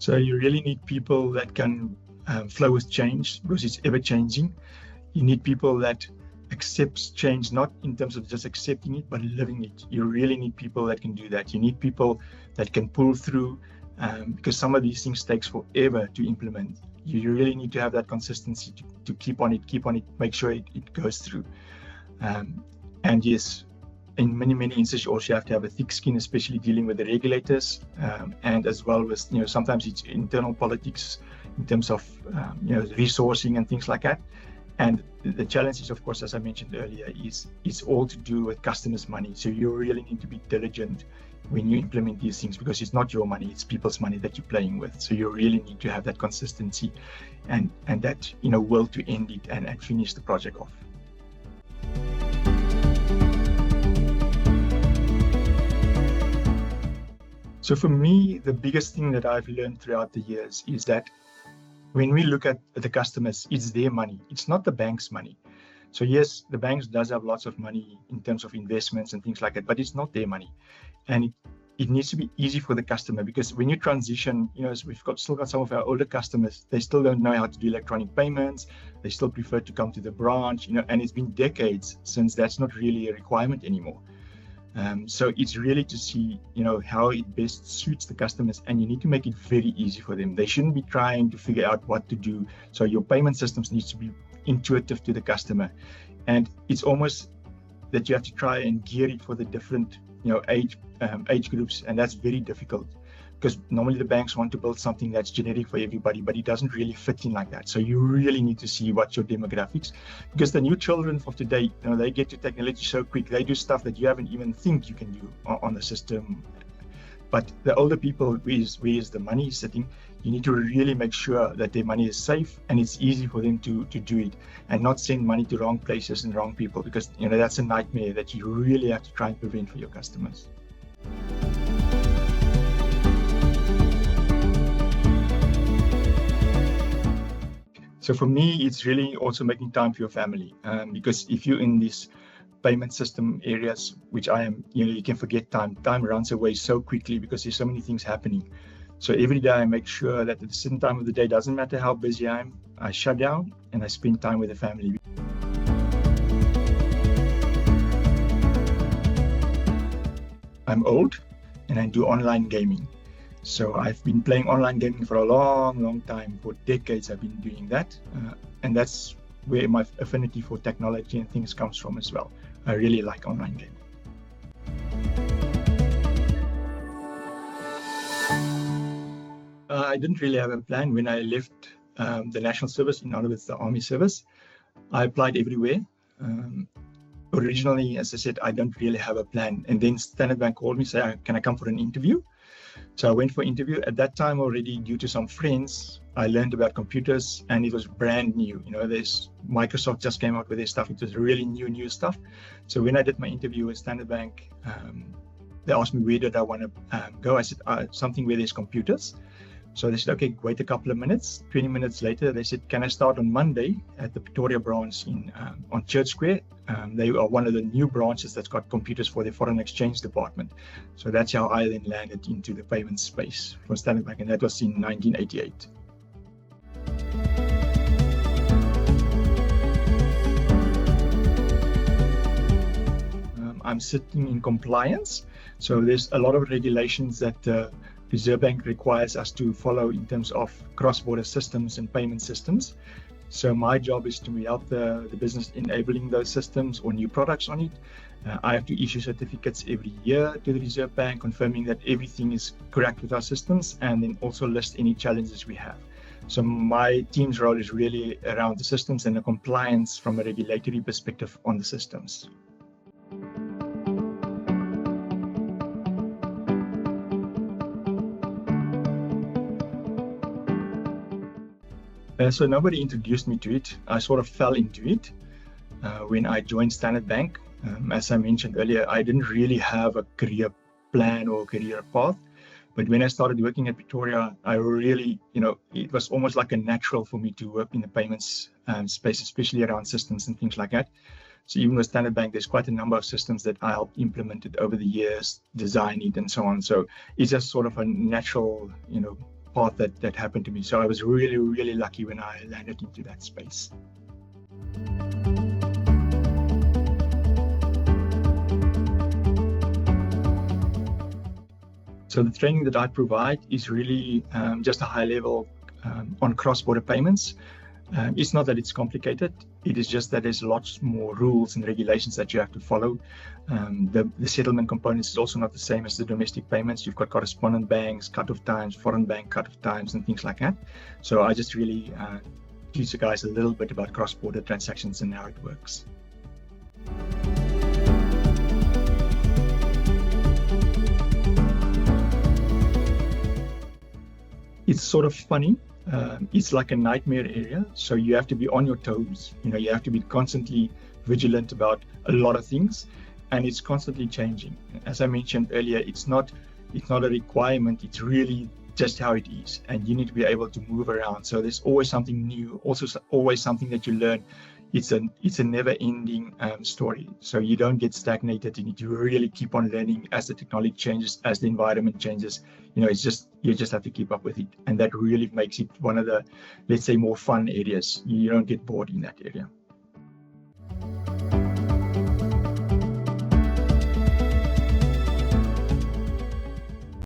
So you really need people that can flow with change, because it's ever changing. You need people that accepts change, not in terms of just accepting it, but living it. You really need people that can do that. You need people that can pull through, because some of these things takes forever to implement. You really need to have that consistency to keep on it, make sure it goes through. And yes, in many instances, you also have to have a thick skin, especially dealing with the regulators, and as well with, sometimes it's internal politics in terms of, resourcing and things like that. And the challenge is, of course, as I mentioned earlier, it's all to do with customers' money. So you really need to be diligent when you implement these things, because it's not your money, it's people's money that you're playing with. So you really need to have that consistency and that, will to end it and finish the project off. So for me, the biggest thing that I've learned throughout the years is that when we look at the customers, it's their money. It's not the bank's money. So yes, the banks does have lots of money in terms of investments and things like that, but it's not their money. And it needs to be easy for the customer, because when you transition, we've still got some of our older customers, they still don't know how to do electronic payments. They still prefer to come to the branch, and it's been decades since that's not really a requirement anymore. So it's really to see, how it best suits the customers, and you need to make it very easy for them. They shouldn't be trying to figure out what to do. So your payment systems needs to be intuitive to the customer, and it's almost that you have to try and gear it for the different, age groups, and that's very difficult, because normally the banks want to build something that's generic for everybody, but it doesn't really fit in like that. So you really need to see what's your demographics, because the new children of today, they get to technology so quick. They do stuff that you haven't even think you can do on the system. But the older people, where is the money sitting, you need to really make sure that their money is safe and it's easy for them to do it, and not send money to wrong places and wrong people, because that's a nightmare that you really have to try and prevent for your customers. So for me, it's really also making time for your family, because if you're in these payment system areas, which I am, you can forget time. Time runs away so quickly because there's so many things happening. So every day I make sure that at a certain time of the day, doesn't matter how busy I am, I shut down and I spend time with the family. I'm old and I do online gaming. So I've been playing online gaming for a long time. For decades I've been doing that. And that's where my affinity for technology and things comes from as well. I really like online gaming. I didn't really have a plan when I left the national service, in other words, the army service. I applied everywhere. Originally, as I said, I don't really have a plan. And then Standard Bank called me, said, can I come for an interview? So I went for an interview. At that time already, due to some friends, I learned about computers, and it was brand new. There's Microsoft just came out with their stuff. It was really new stuff. So when I did my interview with Standard Bank, they asked me where did I want to go. I said something where there's computers. So they said, okay, wait a couple of minutes. 20 minutes later, they said, can I start on Monday at the Pretoria branch on Church Square? They are one of the new branches that's got computers for their foreign exchange department. So that's how I then landed into the payment space for Standard Bank, and that was in 1988. I'm sitting in compliance. So there's a lot of regulations that Reserve Bank requires us to follow in terms of cross-border systems and payment systems. So my job is to help the business enabling those systems or new products on it. I have to issue certificates every year to the Reserve Bank, confirming that everything is correct with our systems, and then also list any challenges we have. So my team's role is really around the systems and the compliance from a regulatory perspective on the systems. So nobody introduced me to it. I sort of fell into it when I joined Standard Bank. As I mentioned earlier, I didn't really have a career plan or career path. But when I started working at Pretoria, I really, it was almost like a natural for me to work in the payments space, especially around systems and things like that. So even with Standard Bank, there's quite a number of systems that I helped implement it over the years, design it and so on. So it's just sort of a natural, path that happened to me. So I was really, really lucky when I landed into that space. So the training that I provide is really just a high level on cross-border payments. It's not that it's complicated, it is just that there's lots more rules and regulations that you have to follow. The settlement components is also not the same as the domestic payments. You've got correspondent banks, cut-off times, foreign bank cut-off times, and things like that. So I just really teach you guys a little bit about cross-border transactions and how it works. It's sort of funny. It's like a nightmare area. So you have to be on your toes. You have to be constantly vigilant about a lot of things, and it's constantly changing. As I mentioned earlier, it's not a requirement. It's really just how it is, and you need to be able to move around. So there's always something new, also always something that you learn. It's a never-ending story. So you don't get stagnated. You need to really keep on learning as the technology changes, as the environment changes. You just have to keep up with it, and that really makes it one of the, let's say, more fun areas. You don't get bored in that area.